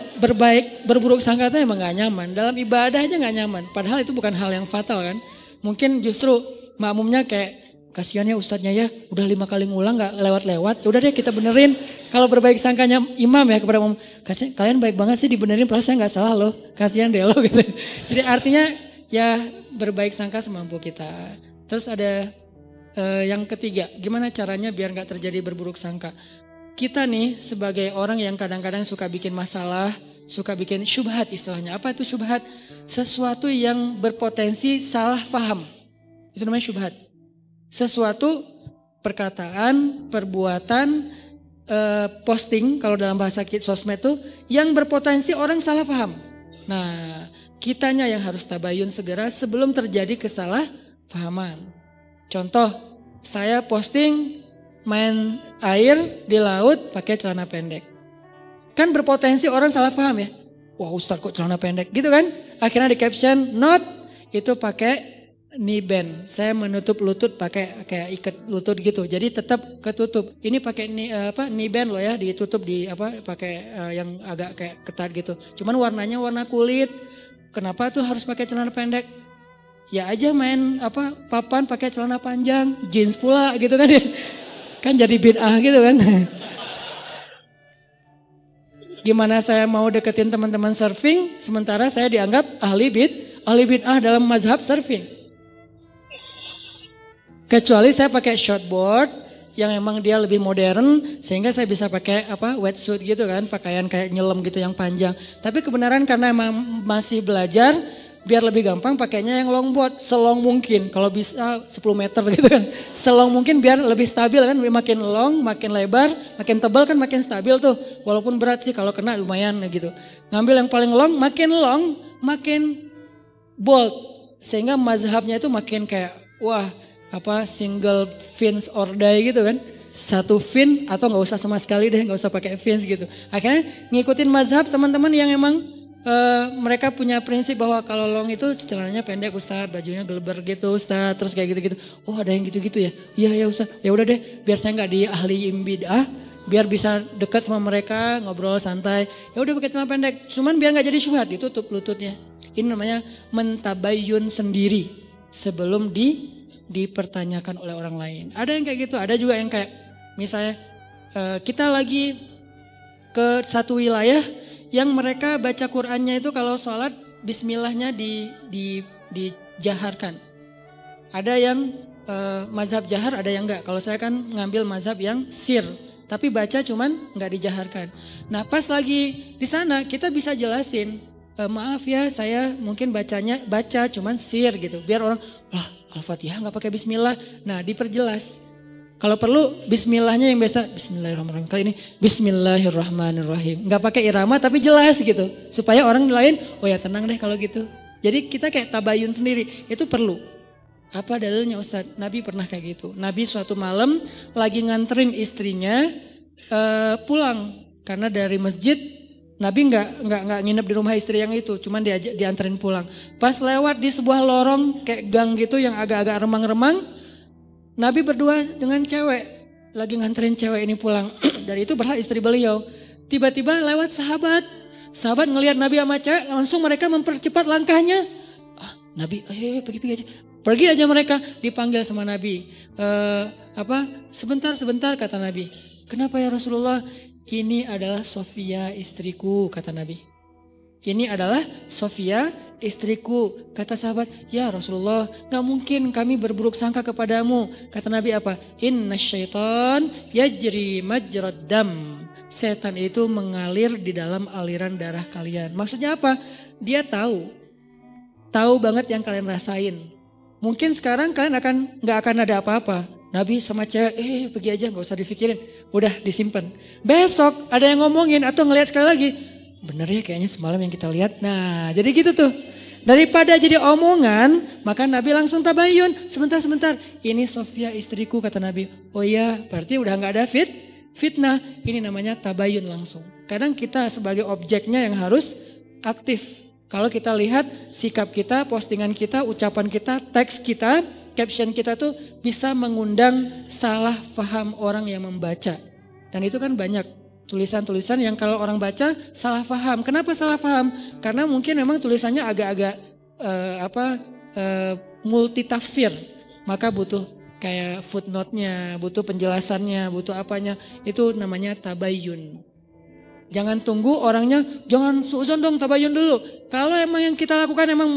berburuk sangka itu emang gak nyaman. Dalam ibadah aja gak nyaman. Padahal itu bukan hal yang fatal kan. Mungkin justru makmumnya kayak kasihan ya ustadznya ya. Udah 5 kali ngulang gak lewat-lewat. Ya udah deh kita benerin. Kalau berbaik sangkanya imam ya kepada umum. Kalian baik banget sih dibenerin. Padahal saya gak salah loh. Kasihan deh lo gitu. Jadi artinya ya berbaik sangka semampu kita. Terus ada yang ketiga. Gimana caranya biar gak terjadi berburuk sangka. Kita nih sebagai orang yang kadang-kadang suka bikin masalah, suka bikin syubhat istilahnya. Apa itu syubhat? Sesuatu yang berpotensi salah faham. Itu namanya syubhat. Sesuatu perkataan, perbuatan, posting kalau dalam bahasa sosmed itu yang berpotensi orang salah faham. Nah, kitanya yang harus tabayun segera sebelum terjadi kesalahpahaman. Contoh, saya posting main air di laut pakai celana pendek. Kan berpotensi orang salah paham ya. Wah Ustadz kok celana pendek gitu kan. Akhirnya di caption not itu pakai knee band. Saya menutup lutut pakai kayak ikat lutut gitu. Jadi tetap ketutup. Ini pakai knee band loh ya, ditutup pakai yang agak kayak ketat gitu. Cuman warnanya warna kulit. Kenapa tuh harus pakai celana pendek? Ya aja main papan pakai celana panjang, jeans pula gitu kan ya. Kan jadi bid'ah gitu kan. Gimana saya mau deketin teman-teman surfing sementara saya dianggap ahli bid'ah dalam mazhab surfing. Kecuali saya pakai shortboard yang emang dia lebih modern sehingga saya bisa pakai wetsuit gitu kan, pakaian kayak nyelam gitu yang panjang. Tapi kebenaran karena emang masih belajar biar lebih gampang pakainya yang longboard, selong mungkin. Kalau bisa 10 meter gitu kan. Selong mungkin biar lebih stabil kan. Makin long, makin lebar, makin tebal kan makin stabil tuh. Walaupun berat sih kalau kena lumayan gitu. Ngambil yang paling long, makin bold. Sehingga mazhabnya itu makin kayak wah single fins or die gitu kan. Satu fin atau gak usah sama sekali deh, gak usah pakai fins gitu. Akhirnya ngikutin mazhab teman-teman yang emang mereka punya prinsip bahwa kalau long itu celananya pendek Ustadz, bajunya geleber gitu Ustadz, terus kayak gitu-gitu. Oh ada yang gitu-gitu ya? Iya ya Ustadz, ya udah deh biar saya nggak diahliin bid'ah, biar bisa dekat sama mereka, ngobrol santai. Ya udah pakai celana pendek, cuman biar nggak jadi syubhat, ditutup lututnya. Ini namanya mentabayun sendiri sebelum dipertanyakan oleh orang lain. Ada yang kayak gitu, ada juga yang kayak misalnya kita lagi ke satu wilayah yang mereka baca Qur'annya itu kalau sholat bismillahnya dijaharkan. Ada yang mazhab jahar, ada yang enggak. Kalau saya kan ngambil mazhab yang sir, tapi baca cuman enggak dijaharkan. Nah pas lagi di sana kita bisa jelasin, maaf ya saya mungkin baca cuman sir gitu. Biar orang, lah Al-Fatihah enggak pakai bismillah. Nah diperjelas. Kalau perlu bismillahnya yang biasa bismillahirrahmanirrahim. Kali ini bismillahirrahmanirrahim. Enggak pakai irama tapi jelas gitu. Supaya orang lain oh ya tenang deh kalau gitu. Jadi kita kayak tabayun sendiri. Itu perlu. Apa dalilnya Ustadz? Nabi pernah kayak gitu. Nabi suatu malam lagi nganterin istrinya pulang. Karena dari masjid Nabi enggak nginep di rumah istri yang itu. Cuman dianterin pulang. Pas lewat di sebuah lorong kayak gang gitu yang agak-agak remang-remang. Nabi berdua dengan cewek, lagi nganterin cewek ini pulang. Dari itu berlah istri beliau. Tiba-tiba lewat sahabat ngelihat Nabi sama cewek, langsung mereka mempercepat langkahnya. Nabi, pergi aja. Pergi aja mereka, dipanggil sama Nabi. Sebentar kata Nabi. Kenapa ya Rasulullah? Ini adalah Sofia istriku kata Nabi. Ini adalah Sofia istriku. Kata sahabat, ya Rasulullah gak mungkin kami berburuk sangka kepadamu. Kata Nabi apa? Inna syaitan yajri majrad dam. Setan itu mengalir di dalam aliran darah kalian. Maksudnya apa? Dia tahu banget yang kalian rasain. Mungkin sekarang kalian gak akan ada apa-apa. Nabi sama cewek, pergi aja gak usah dipikirin. Udah disimpan. Besok ada yang ngomongin atau ngelihat sekali lagi. Bener ya kayaknya semalam yang kita lihat. Nah jadi gitu tuh. Daripada jadi omongan, maka Nabi langsung tabayun. Sebentar. Ini Sofia istriku kata Nabi. Oh iya berarti udah gak ada fitnah. Ini namanya tabayun langsung. Kadang kita sebagai objeknya yang harus aktif. Kalau kita lihat sikap kita, postingan kita, ucapan kita, teks kita, caption kita tuh bisa mengundang salah paham orang yang membaca. Dan itu kan banyak tulisan-tulisan yang kalau orang baca salah paham. Kenapa salah paham? Karena mungkin memang tulisannya agak-agak multi tafsir. Maka butuh kayak footnote-nya, butuh penjelasannya, butuh apanya. Itu namanya tabayyun. Jangan tunggu orangnya, jangan suuzon dong, tabayun dulu. Kalau emang yang kita lakukan emang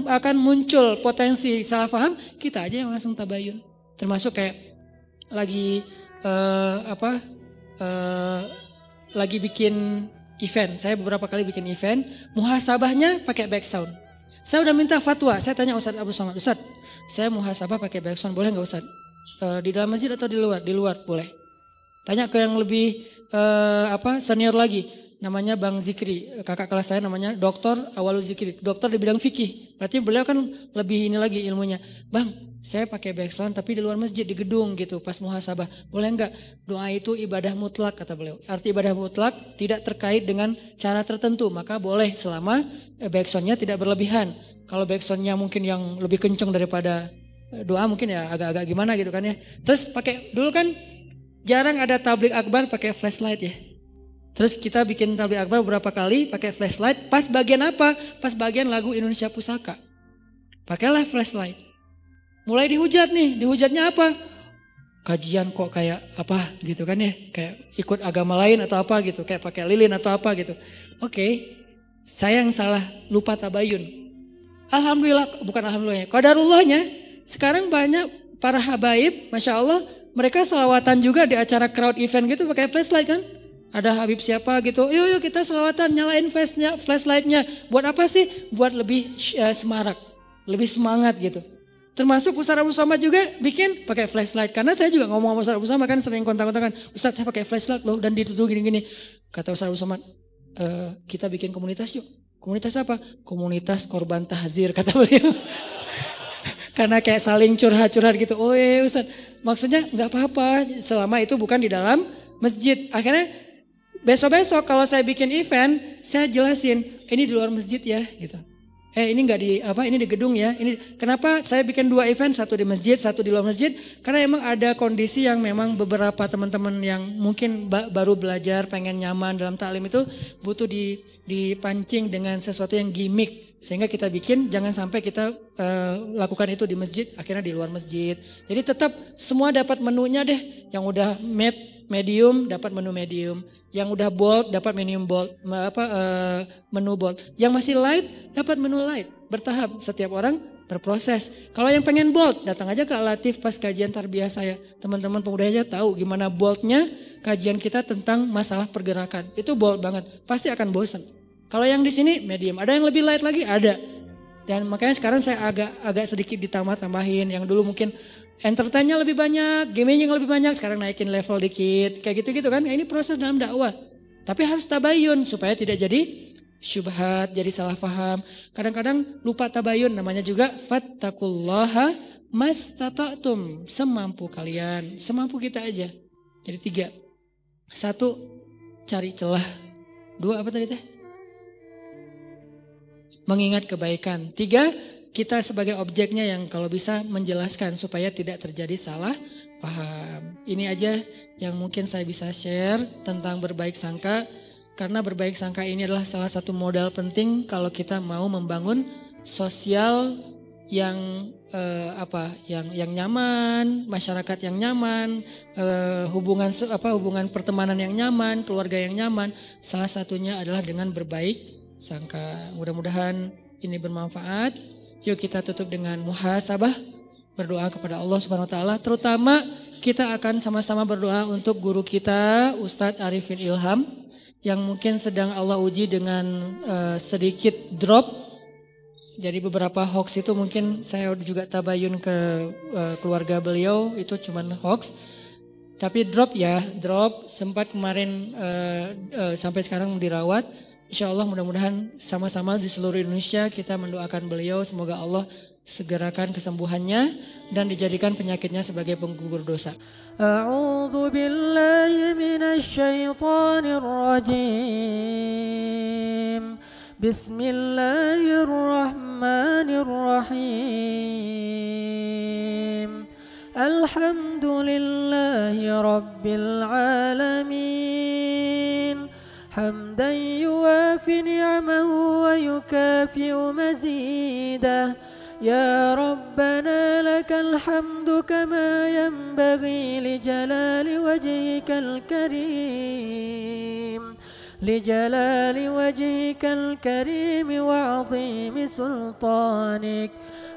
akan muncul potensi salah paham, kita aja yang langsung tabayun. Termasuk kayak lagi lagi bikin event. Saya beberapa kali bikin event, muhasabahnya pakai back sound. Saya udah minta fatwa, saya tanya Ustadz Abu Somad, Ustadz, saya muhasabah pakai back sound, boleh nggak Ustadz? Di dalam masjid atau di luar? Di luar, boleh. Tanya ke yang lebih senior lagi, namanya Bang Zikri, kakak kelas saya namanya Dr. Awalul Zikri, dokter di bidang fikih. Berarti beliau kan lebih ini lagi ilmunya. Bang, saya pakai backsound tapi di luar masjid, di gedung gitu pas muhasabah. Boleh enggak? Doa itu ibadah mutlak kata beliau. Arti ibadah mutlak tidak terkait dengan cara tertentu, maka boleh selama backsoundnya tidak berlebihan. Kalau backsoundnya mungkin yang lebih kencang daripada doa mungkin ya agak-agak gimana gitu kan ya. Terus pakai dulu kan jarang ada tablik akbar pakai flashlight ya. Terus kita bikin tablik akbar beberapa kali pakai flashlight. Pas bagian apa? Pas bagian lagu Indonesia Pusaka. Pakailah flashlight. Mulai dihujat nih. Dihujatnya apa? Kajian kok kayak apa gitu kan ya. Kayak ikut agama lain atau apa gitu. Kayak pakai lilin atau apa gitu. Oke, saya yang salah lupa tabayun. Alhamdulillah, bukan alhamdulillah. Qadarullahnya sekarang banyak para habaib, Masya Allah. Mereka selawatan juga di acara crowd event gitu pakai flashlight kan. Ada Habib siapa gitu, yuk kita selawatan nyalain flashlightnya. Buat apa sih? Buat lebih semarak, lebih semangat gitu. Termasuk Ustadz Abu Somad juga bikin pakai flashlight. Karena saya juga ngomong sama Ustadz Abu Somad kan sering kontak-kontakan. Ustadz saya pakai flashlight loh dan dituduh gini-gini. Kata Ustadz Abu Somad, kita bikin komunitas yuk. Komunitas apa? Komunitas korban tahzir kata beliau. Karena kayak saling curhat-curhat gitu. Oh Ustadz, maksudnya nggak apa-apa selama itu bukan di dalam masjid. Akhirnya besok-besok kalau saya bikin event, saya jelasin ini di luar masjid ya gitu. Ini nggak di ini di gedung ya. Ini kenapa saya bikin 2 event, satu di masjid, satu di luar masjid? Karena emang ada kondisi yang memang beberapa teman-teman yang mungkin baru belajar, pengen nyaman dalam taklim itu butuh dipancing dengan sesuatu yang gimmick. Sehingga kita bikin, jangan sampai kita lakukan itu di masjid, akhirnya di luar masjid. Jadi tetap semua dapat menunya deh. Yang udah medium dapat menu medium, yang udah bold dapat menu bold, yang masih light dapat menu light. Bertahap, setiap orang berproses. Kalau yang pengen bold, datang aja ke Al-Latif pas kajian tarbiyah saya. Teman-teman pemuda aja tahu gimana boldnya kajian kita tentang masalah pergerakan. Itu bold banget, pasti akan bosan. Kalau yang di sini medium, ada yang lebih light lagi, ada. Dan makanya sekarang saya agak sedikit ditambah-tambahin. Yang dulu mungkin entertainnya lebih banyak, gaming yang lebih banyak, sekarang naikin level dikit. Kayak gitu-gitu kan, ini proses dalam dakwah. Tapi harus tabayun supaya tidak jadi syubhat, jadi salah paham. Kadang-kadang lupa tabayun, namanya juga fattaqullaha mastata'tum. Semampu kalian, semampu kita aja. Jadi 3. 1, cari celah. 2, apa tadi teh? Mengingat kebaikan. 3, kita sebagai objeknya yang kalau bisa menjelaskan supaya tidak terjadi salah paham. Ini aja yang mungkin saya bisa share tentang berbaik sangka. Karena berbaik sangka ini adalah salah satu modal penting kalau kita mau membangun sosial yang yang nyaman, masyarakat yang nyaman, hubungan pertemanan yang nyaman, keluarga yang nyaman. Salah satunya adalah dengan berbaik sangka. Mudah-mudahan ini bermanfaat. Yuk kita tutup dengan muhasabah, berdoa kepada Allah Subhanahu wa taala. Terutama kita akan sama-sama berdoa untuk guru kita Ustadz Arifin Ilham yang mungkin sedang Allah uji dengan sedikit drop. Jadi beberapa hoax itu mungkin saya juga tabayun ke keluarga beliau itu cuman hoax. Tapi drop sempat kemarin sampai sekarang dirawat. Insya Allah mudah-mudahan sama-sama di seluruh Indonesia kita mendoakan beliau. Semoga Allah segerakan kesembuhannya dan dijadikan penyakitnya sebagai penggugur dosa. A'udzu billahi minasy syaithanir rajim. بسم الله الرحمن الرحيم الحمد لله رب العالمين حمدا يوافي نعمه ويكافئ مزيده يا ربنا لك الحمد كما ينبغي لجلال وجهك الكريم وعظيم سلطانك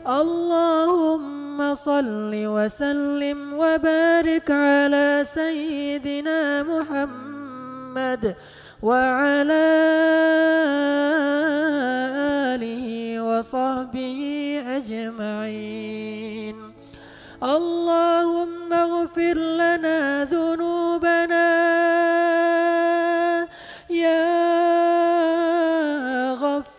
اللهم صل وسلم وبارك على سيدنا محمد وعلى آله وصحبه أجمعين اللهم اغفر لنا ذنوبنا يا غفار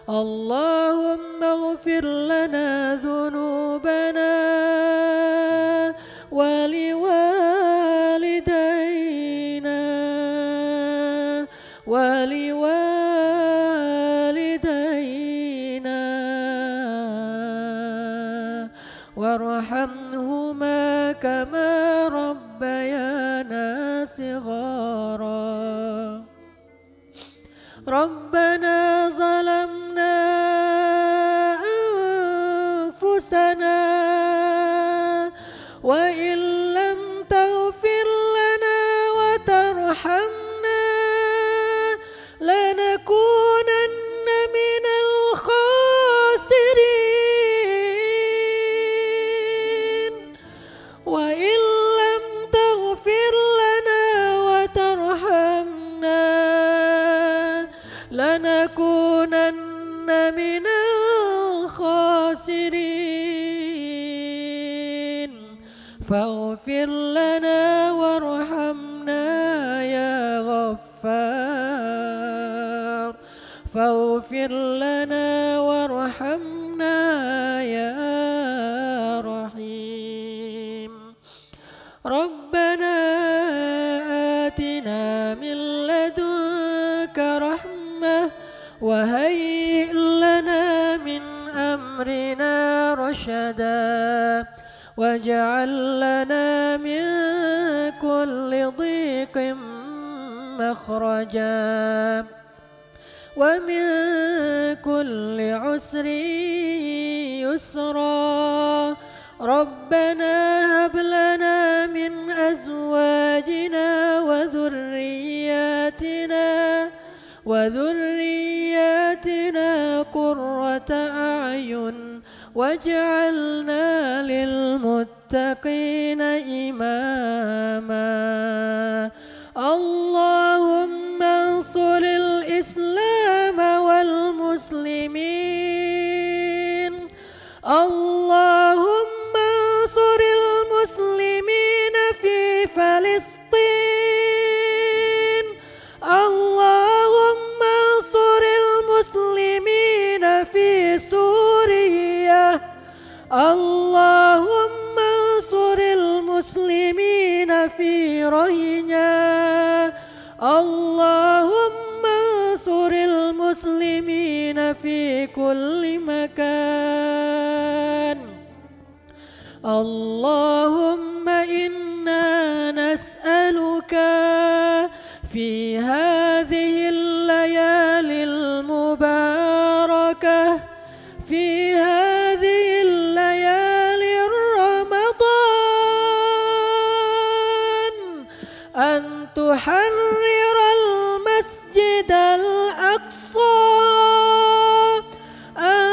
اللهم اغفر لنا ذنوبنا وارحمهما كما ربيانا صغارا ربنا ظلمنا أنفسنا وإن لم تغفر لنا وترحمنا لنكونن من الخاسرين وإن لم تغفر لنا وترحمنا لنكونن من الخاسرين فاغفر لنا وارحمنا يا غفار فاغفر لنا وارحمنا يا رحيم ربنا آتنا من لدنك رحمة وهيئ لنا من أمرنا رشدا واجعل لنا من كل ضيق مخرجا ومن كل عسر يسرا ربنا هب لنا من أزواجنا وذرياتنا قرة أعين واجعلنا للمتقين إماما اللهم انصر الإسلام والمسلمين اللهم انصر المسلمين في فلسطين اللهم انصر المسلمين في سوريا اللهم انصر المسلمين في روهينيا اللهم انصر المسلمين في كل مكان اللهم إنا نسألك في هذه الليالي المباركة في هذه الليالي رمضان أن تحرر المسجد الأقصى أن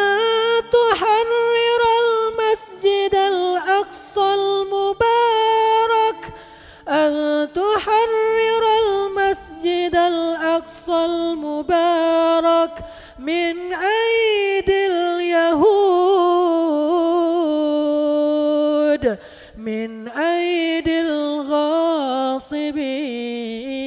تحرر المسجد الأقصى المبارك أن تحرر المسجد الأقصى المبارك من أيدي اليهود من أيدي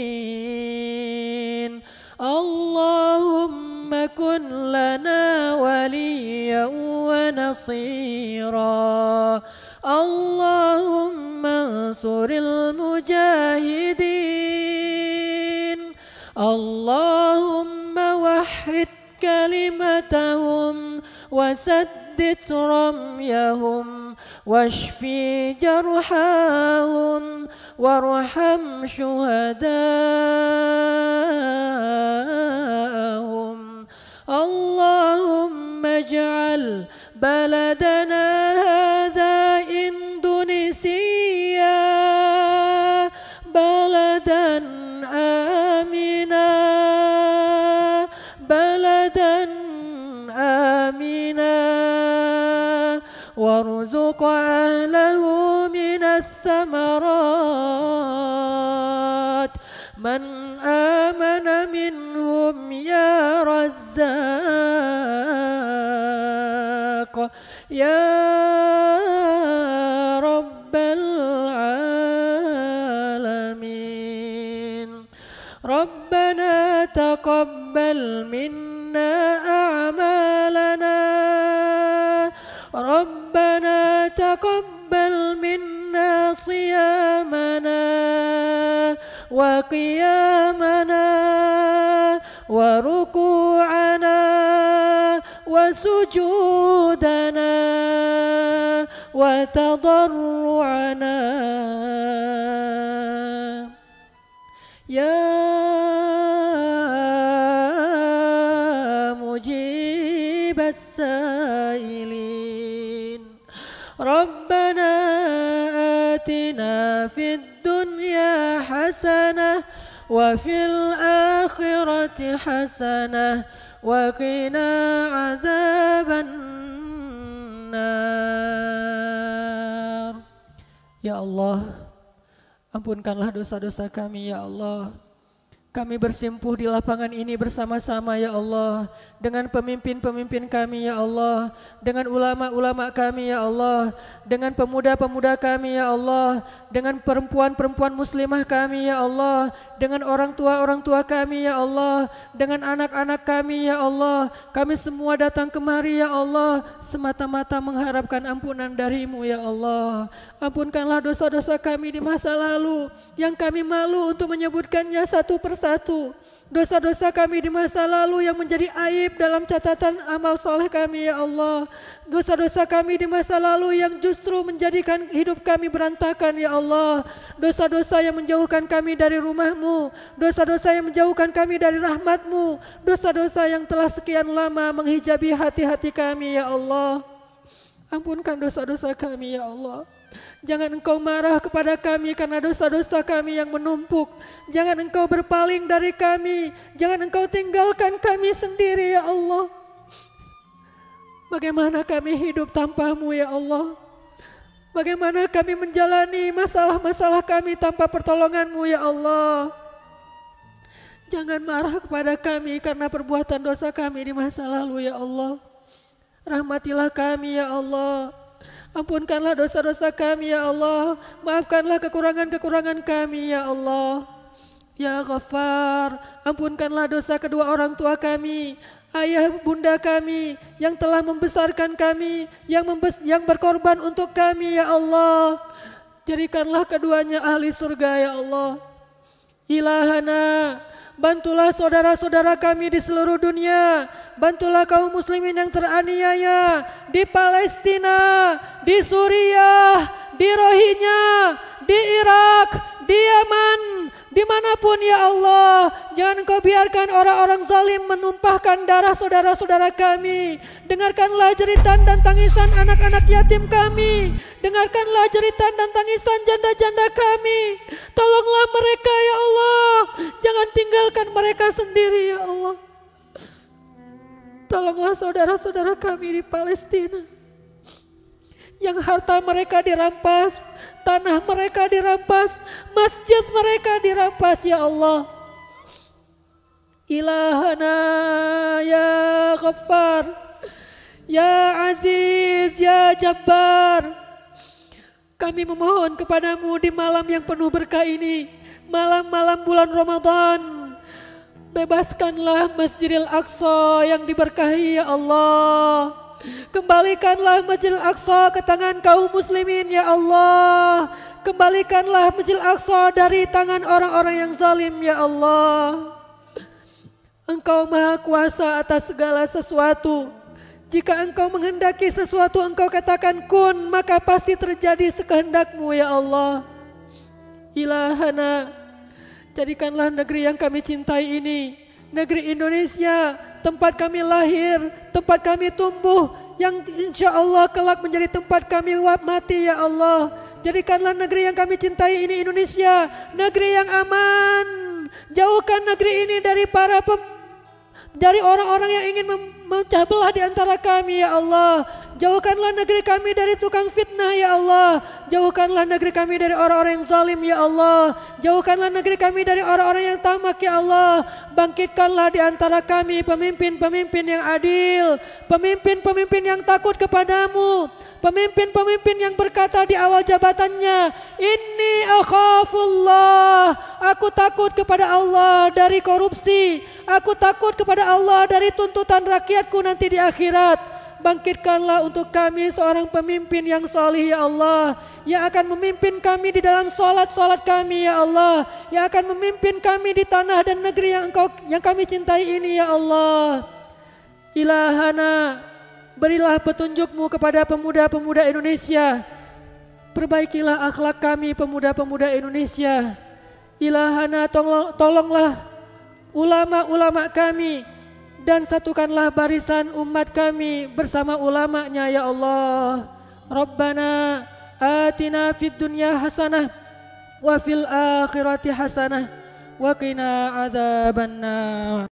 الغاصبين اللهم كن لنا وليا ونصيرا اللهم انصر المجاهدين اللهم وحد كلمتهم وسدد رميهم واشفي جرحاهم وارحم شهداءهم. اللهم اجعل بلدنا هذا إندونيسيا بلدا آمنا بلدا آمنا وارزق أهله من الثمرات من آمن منهم يا رزاق يا رب العالمين. ربنا تقبل منا أعمالنا ربنا تقبل منا صيامنا وقيامنا وركوعنا وسجودنا وتضرعنا يا مجيب السائلين. ربنا آتنا في الدنيا حسنة وفي الآخرة حسنة وقنا عذاب النار. Ya Allah, ampunkanlah dosa-dosa kami ya Allah. Kami bersimpuh di lapangan ini bersama-sama ya Allah, dengan pemimpin-pemimpin kami ya Allah, dengan ulama-ulama kami ya Allah, dengan pemuda-pemuda kami ya Allah, dengan perempuan-perempuan muslimah kami ya Allah, dengan orang tua kami ya Allah, dengan anak-anak kami ya Allah. Kami semua datang kemari ya Allah semata-mata mengharapkan ampunan dari-Mu ya Allah. Ampunkanlah dosa-dosa kami di masa lalu yang kami malu untuk menyebutkannya satu persatu. Dosa-dosa kami di masa lalu yang menjadi aib dalam catatan amal soleh kami ya Allah. Dosa-dosa kami di masa lalu yang justru menjadikan hidup kami berantakan ya Allah. Dosa-dosa yang menjauhkan kami dari rumah-Mu, dosa-dosa yang menjauhkan kami dari rahmat-Mu, dosa-dosa yang telah sekian lama menghijabi hati-hati kami ya Allah. Ampunkan dosa-dosa kami ya Allah. Jangan Engkau marah kepada kami karena dosa-dosa kami yang menumpuk. Jangan Engkau berpaling dari kami. Jangan Engkau tinggalkan kami sendiri ya Allah. Bagaimana kami hidup tanpa-Mu ya Allah? Bagaimana kami menjalani masalah-masalah kami tanpa pertolongan-Mu ya Allah? Jangan marah kepada kami karena perbuatan dosa kami di masa lalu ya Allah. Rahmatilah kami ya Allah. Ampunkanlah dosa-dosa kami ya Allah. Maafkanlah kekurangan-kekurangan kami ya Allah. Ya Ghaffar, ampunkanlah dosa kedua orang tua kami, ayah bunda kami yang telah membesarkan kami, yang berkorban untuk kami ya Allah. Jadikanlah keduanya ahli surga ya Allah. Ilahana, bantulah saudara-saudara kami di seluruh dunia. Bantulah kaum muslimin yang teraniaya di Palestina, di Suriah, di Rohingya, di Irak, di Yaman, dimanapun ya Allah. Jangan Engkau biarkan orang-orang zalim menumpahkan darah saudara-saudara kami. Dengarkanlah jeritan dan tangisan anak-anak yatim kami. Dengarkanlah jeritan dan tangisan janda-janda kami. Tolonglah mereka ya Allah. Jangan tinggalkan mereka sendiri ya Allah. Tolonglah saudara-saudara kami di Palestina yang harta mereka dirampas, tanah mereka dirampas, masjid mereka dirampas ya Allah. Ilahana ya Ghaffar, ya Aziz, ya Jabbar. Kami memohon kepadamu di malam yang penuh berkah ini, malam-malam bulan Ramadan. Bebaskanlah Masjidil Aqsa yang diberkahi ya Allah. Kembalikanlah Masjidil Aqsa ke tangan kaum muslimin ya Allah. Kembalikanlah Masjidil Aqsa dari tangan orang-orang yang zalim ya Allah. Engkau maha kuasa atas segala sesuatu. Jika Engkau menghendaki sesuatu, Engkau katakan kun, maka pasti terjadi sekehendak-Mu ya Allah. Ilahana, jadikanlah negeri yang kami cintai ini, negeri Indonesia, tempat kami lahir, tempat kami tumbuh, yang insya Allah kelak menjadi tempat kami mati ya Allah. Jadikanlah negeri yang kami cintai ini Indonesia, negeri yang aman. Jauhkan negeri ini dari orang-orang yang ingin memecah belah di antara kami ya Allah. Jauhkanlah negeri kami dari tukang fitnah ya Allah. Jauhkanlah negeri kami dari orang-orang yang zalim ya Allah. Jauhkanlah negeri kami dari orang-orang yang tamak ya Allah. Bangkitkanlah di antara kami pemimpin-pemimpin yang adil, pemimpin-pemimpin yang takut kepadamu, pemimpin-pemimpin yang berkata di awal jabatannya, inni akhafullah, aku takut kepada Allah dari korupsi, aku takut kepada Allah dari tuntutan rakyatku nanti di akhirat. Bangkitkanlah untuk kami seorang pemimpin yang salih ya Allah, yang akan memimpin kami di dalam salat-salat kami ya Allah, yang akan memimpin kami di tanah dan negeri yang kami cintai ini ya Allah. Ilahana, berilah petunjuk-Mu kepada pemuda-pemuda Indonesia. Perbaikilah akhlak kami pemuda-pemuda Indonesia. Ilahana, tolonglah ulama-ulama kami dan satukanlah barisan umat kami bersama ulamanya ya Allah. Rabbana atina fid dunya hasanah wa fil akhirati hasanah wa qina adzabannar.